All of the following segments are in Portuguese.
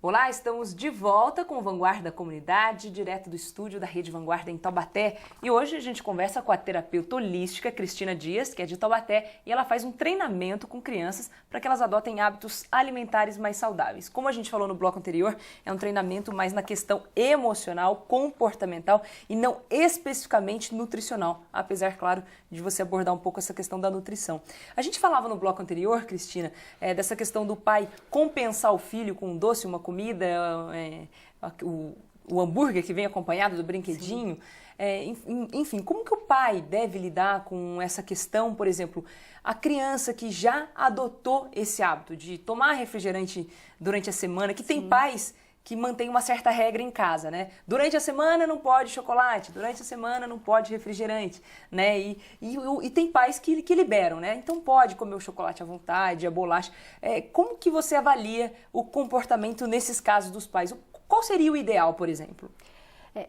Olá, estamos de volta com o Vanguarda Comunidade, direto do estúdio da Rede Vanguarda em Taubaté. E hoje a gente conversa com a terapeuta holística Cristina Dias, que é de Taubaté, e ela faz um treinamento com crianças para que elas adotem hábitos alimentares mais saudáveis. Como a gente falou no bloco anterior, é um treinamento mais na questão emocional, comportamental e não especificamente nutricional, apesar, claro, de você abordar um pouco essa questão da nutrição. A gente falava no bloco anterior, Cristina, dessa questão do pai compensar o filho com um doce, uma comida, o hambúrguer que vem acompanhado do brinquedinho. Enfim, como que o pai deve lidar com essa questão, por exemplo, a criança que já adotou esse hábito de tomar refrigerante durante a semana, que tem pais que mantém uma certa regra em casa, né? Durante a semana não pode chocolate, durante a semana não pode refrigerante, né? E tem pais que liberam, né? Então pode comer o chocolate à vontade, a bolacha. Como que você avalia o comportamento nesses casos dos pais? Qual seria o ideal, por exemplo?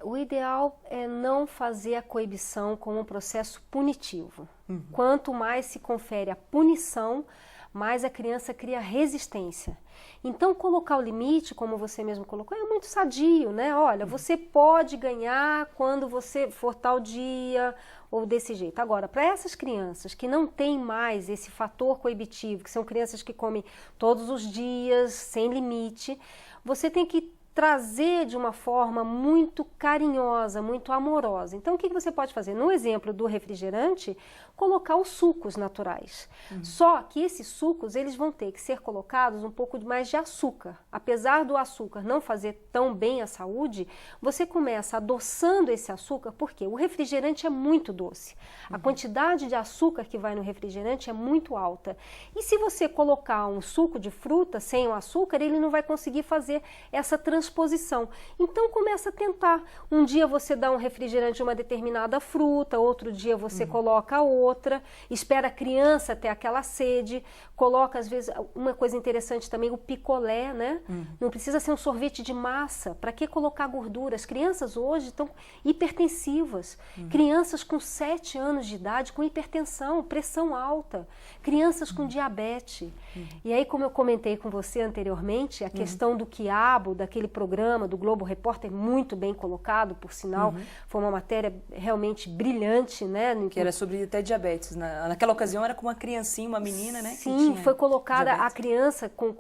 O ideal é não fazer a coibição como um processo punitivo. Quanto mais se confere a punição, mais a criança cria resistência. Então, colocar o limite, como você mesmo colocou, é muito sadio, né? Olha, você pode ganhar quando você for tal dia ou desse jeito. Agora, para essas crianças que não têm mais esse fator coibitivo, que são crianças que comem todos os dias, sem limite, você tem que trazer de uma forma muito carinhosa, muito amorosa. Então, o que você pode fazer? No exemplo do refrigerante, colocar os sucos naturais. Só que esses sucos, eles vão ter que ser colocados um pouco mais de açúcar. Apesar do açúcar não fazer tão bem à saúde, você começa adoçando esse açúcar, porque o refrigerante é muito doce. A quantidade de açúcar que vai no refrigerante é muito alta. E se você colocar um suco de fruta sem o açúcar, ele não vai conseguir fazer essa transposição. Então começa a tentar. Um dia você dá um refrigerante de uma determinada fruta, outro dia você coloca outra, espera a criança ter aquela sede, coloca às vezes, uma coisa interessante também, o picolé, né? Não precisa ser um sorvete de massa. Para que colocar gordura? As crianças hoje estão hipertensivas. Crianças com 7 anos de idade com hipertensão, pressão alta, crianças com diabetes. E aí, como eu comentei com você anteriormente, a questão do quiabo, daquele programa do Globo Repórter, muito bem colocado, por sinal, foi uma matéria realmente brilhante, né? Que era sobre até diabetes. Naquela ocasião era com uma criancinha, uma menina, né? Sim, foi colocada a criança com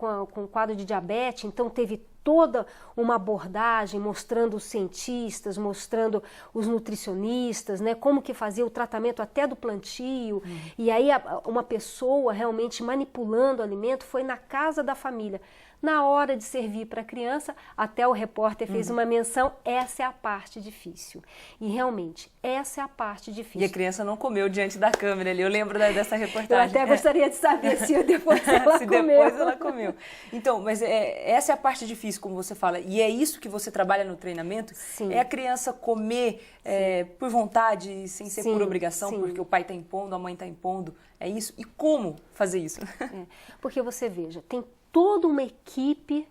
quadro de diabetes, então teve toda uma abordagem mostrando os cientistas, mostrando os nutricionistas, né, como que fazia o tratamento até do plantio, e aí uma pessoa realmente manipulando o alimento foi na casa da família. Na hora de servir para a criança, até o repórter fez uma menção, essa é a parte difícil. E realmente, essa é a parte difícil. E a criança não comeu diante da câmera ali, eu lembro dessa reportagem. Eu até gostaria de saber se depois ela se comeu. Depois ela comeu. Então, mas essa é a parte difícil, como você fala, e é isso que você trabalha no treinamento? Sim. É a criança comer por vontade, sem ser por obrigação, porque o pai está impondo, a mãe está impondo, é isso? E como fazer isso? Porque você veja, tem toda uma equipe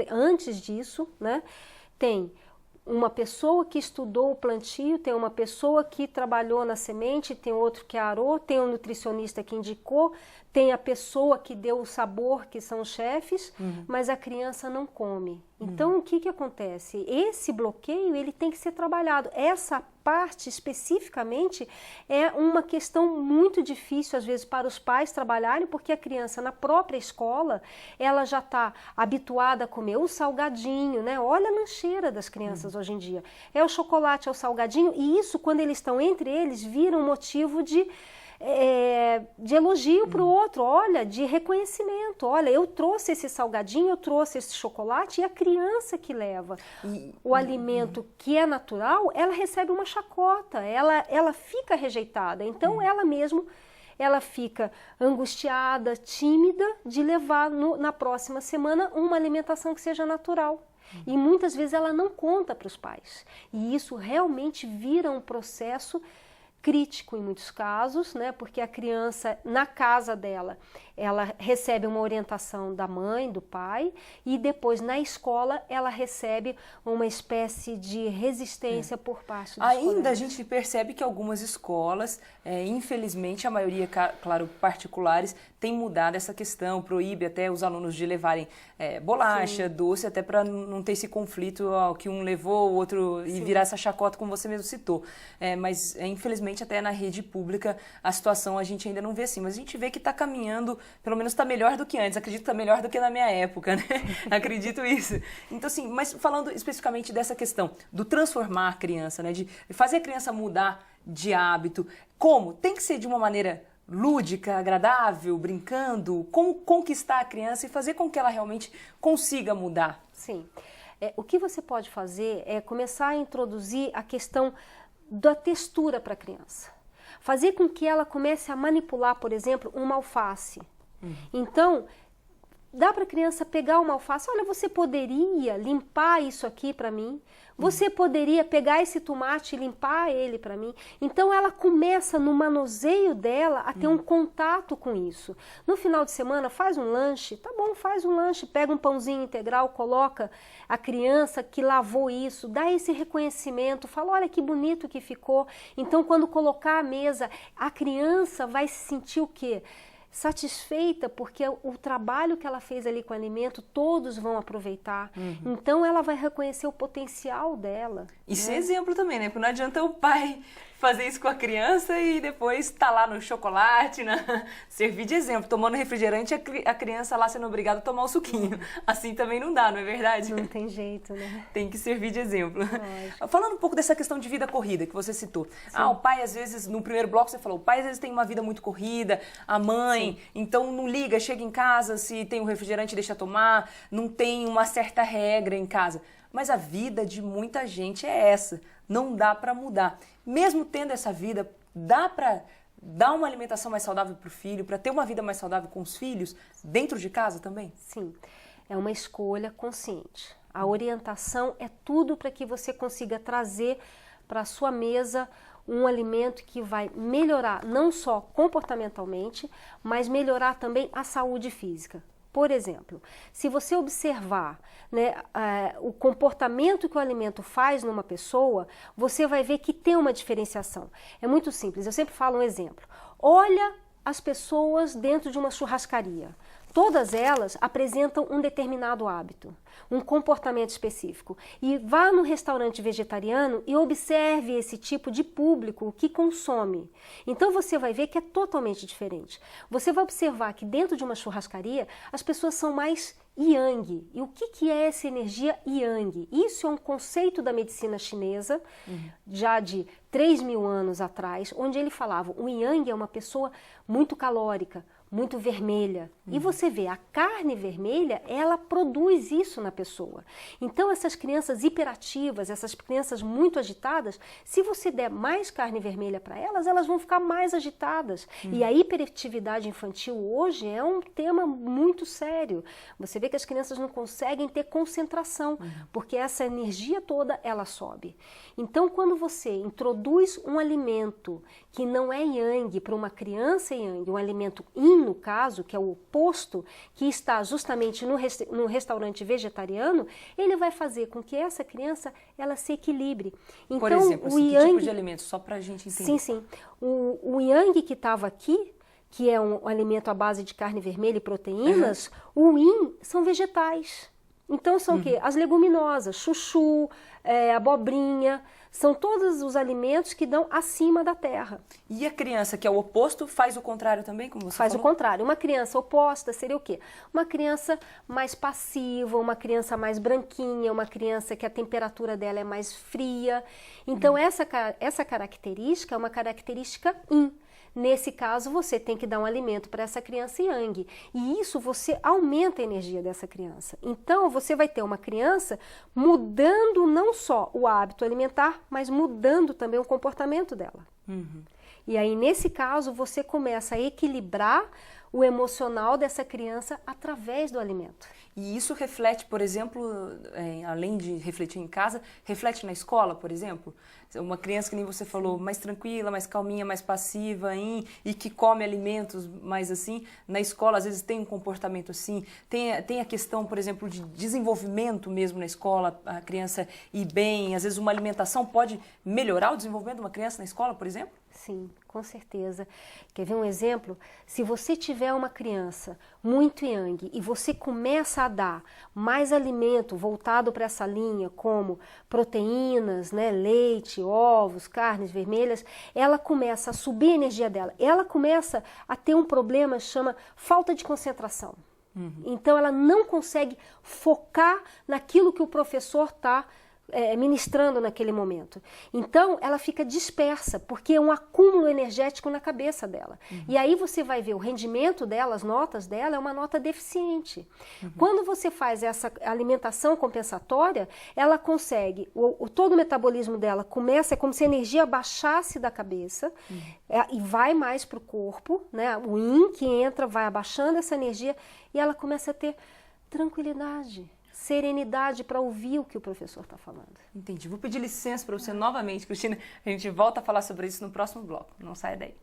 antes disso, né? Tem uma pessoa que estudou o plantio, tem uma pessoa que trabalhou na semente, tem outro que arou, tem um nutricionista que indicou, tem a pessoa que deu o sabor, que são os chefes, mas a criança não come. Então, o que acontece? Esse bloqueio, ele tem que ser trabalhado. Essa parte, especificamente, é uma questão muito difícil, às vezes, para os pais trabalharem, porque a criança, na própria escola, ela já está habituada a comer o salgadinho, né? Olha a lancheira das crianças hoje em dia. É o chocolate, é o salgadinho, e isso, quando eles estão entre eles, vira um motivo de elogio para o outro, olha, de reconhecimento, olha, eu trouxe esse salgadinho, eu trouxe esse chocolate, e a criança que leva o alimento que é natural, ela recebe uma chacota, ela fica rejeitada, então ela fica angustiada, tímida de levar na próxima semana uma alimentação que seja natural. E muitas vezes ela não conta para os pais, e isso realmente vira um processo crítico em muitos casos, né? Porque a criança, na casa dela, ela recebe uma orientação da mãe, do pai, e depois na escola ela recebe uma espécie de resistência por parte dos Ainda colegas. a gente percebe que algumas escolas, infelizmente a maioria, claro, particulares, tem mudado essa questão, proíbe até os alunos de levarem bolacha, doce, até para não ter esse conflito que um levou, o outro, e virar essa chacota, como você mesmo citou. Mas infelizmente até na rede pública a situação a gente ainda não vê assim, mas a gente vê que está caminhando, pelo menos está melhor do que antes, acredito que está melhor do que na minha época, né? Acredito isso. Então assim, mas falando especificamente dessa questão do transformar a criança, né? De fazer a criança mudar de hábito, como? Tem que ser de uma maneira lúdica, agradável, brincando, como conquistar a criança e fazer com que ela realmente consiga mudar? Sim. O que você pode fazer é começar a introduzir a questão da textura para a criança. Fazer com que ela comece a manipular, por exemplo, uma alface. Então, dá para a criança pegar uma alface, olha, você poderia limpar isso aqui para mim? Você poderia pegar esse tomate e limpar ele para mim? Então ela começa no manuseio dela a ter um contato com isso. No final de semana faz um lanche, tá bom, faz um lanche, pega um pãozinho integral, coloca a criança que lavou isso, dá esse reconhecimento, fala, olha que bonito que ficou. Então quando colocar a mesa, a criança vai se sentir o quê? Satisfeita, porque o trabalho que ela fez ali com o alimento, todos vão aproveitar. Então ela vai reconhecer o potencial dela. E ser exemplo também, né? Porque não adianta o pai fazer isso com a criança e depois tá lá no chocolate, servir de exemplo, tomando refrigerante, a criança lá sendo obrigada a tomar o suquinho. Assim também não dá, não é verdade? Não tem jeito, né? Tem que servir de exemplo. Lógico. Falando um pouco dessa questão de vida corrida que você citou. O pai às vezes, no primeiro bloco você falou, o pai às vezes tem uma vida muito corrida, a mãe, então não liga, chega em casa, se tem um refrigerante deixa tomar, não tem uma certa regra em casa. Mas a vida de muita gente é essa, não dá para mudar. Mesmo tendo essa vida, dá para dar uma alimentação mais saudável para o filho, para ter uma vida mais saudável com os filhos, dentro de casa também? Sim, é uma escolha consciente. A orientação é tudo para que você consiga trazer para a sua mesa um alimento que vai melhorar não só comportamentalmente, mas melhorar também a saúde física. Por exemplo, se você observar, né, o comportamento que o alimento faz numa pessoa, você vai ver que tem uma diferenciação. É muito simples, eu sempre falo um exemplo. Olha as pessoas dentro de uma churrascaria. Todas elas apresentam um determinado hábito, um comportamento específico. E vá no restaurante vegetariano e observe esse tipo de público que consome. Então você vai ver que é totalmente diferente. Você vai observar que dentro de uma churrascaria as pessoas são mais yang. E o que é essa energia yang? Isso é um conceito da medicina chinesa, já de 3.000 anos atrás, onde ele falava, o yang é uma pessoa muito calórica, muito vermelha. E você vê, a carne vermelha, ela produz isso na pessoa. Então essas crianças hiperativas, essas crianças muito agitadas, se você der mais carne vermelha para elas, elas vão ficar mais agitadas. E a hiperatividade infantil hoje é um tema muito sério. Você vê que as crianças não conseguem ter concentração, porque essa energia toda, ela sobe. Então quando você introduz um alimento que não é yang para uma criança yang, um alimento yin, no caso, que é o oposto, que está justamente no restaurante vegetariano, ele vai fazer com que essa criança ela se equilibre. Então, por exemplo, o yang, yang, que tipo de alimento? Só para a gente entender. Sim. O yang que estava aqui, que é um alimento à base de carne vermelha e proteínas, o yin são vegetais. Então são o quê? As leguminosas, chuchu, abobrinha, são todos os alimentos que dão acima da terra. E a criança que é o oposto faz o contrário também, como você Faz falou? o contrário. Uma criança oposta seria o quê? Uma criança mais passiva, uma criança mais branquinha, uma criança que a temperatura dela é mais fria. Então essa característica é uma característica yin. Nesse caso, você tem que dar um alimento para essa criança yang. E isso você aumenta a energia dessa criança. Então, você vai ter uma criança mudando não só o hábito alimentar, mas mudando também o comportamento dela. E aí, nesse caso, você começa a equilibrar o emocional dessa criança através do alimento. E isso reflete, por exemplo, além de refletir em casa, reflete na escola, por exemplo? Uma criança que nem você falou, mais tranquila, mais calminha, mais passiva e que come alimentos mais assim, na escola às vezes tem um comportamento assim, tem a questão, por exemplo, de desenvolvimento mesmo na escola, a criança ir bem, às vezes uma alimentação pode melhorar o desenvolvimento de uma criança na escola, por exemplo? Sim, com certeza. Quer ver um exemplo? Se você tiver uma criança muito yang e você começa a dar mais alimento voltado para essa linha, como proteínas, né, leite, ovos, carnes vermelhas, ela começa a subir a energia dela. Ela começa a ter um problema que chama falta de concentração. Então ela não consegue focar naquilo que o professor está ministrando naquele momento. Então, ela fica dispersa, porque é um acúmulo energético na cabeça dela. E aí você vai ver o rendimento dela, as notas dela, é uma nota deficiente. Quando você faz essa alimentação compensatória, ela consegue, todo o metabolismo dela começa, é como se a energia baixasse da cabeça e vai mais para o corpo, né? O yin que entra, vai abaixando essa energia e ela começa a ter tranquilidade, serenidade para ouvir o que o professor está falando. Entendi. Vou pedir licença para você novamente, Cristina. A gente volta a falar sobre isso no próximo bloco. Não saia daí.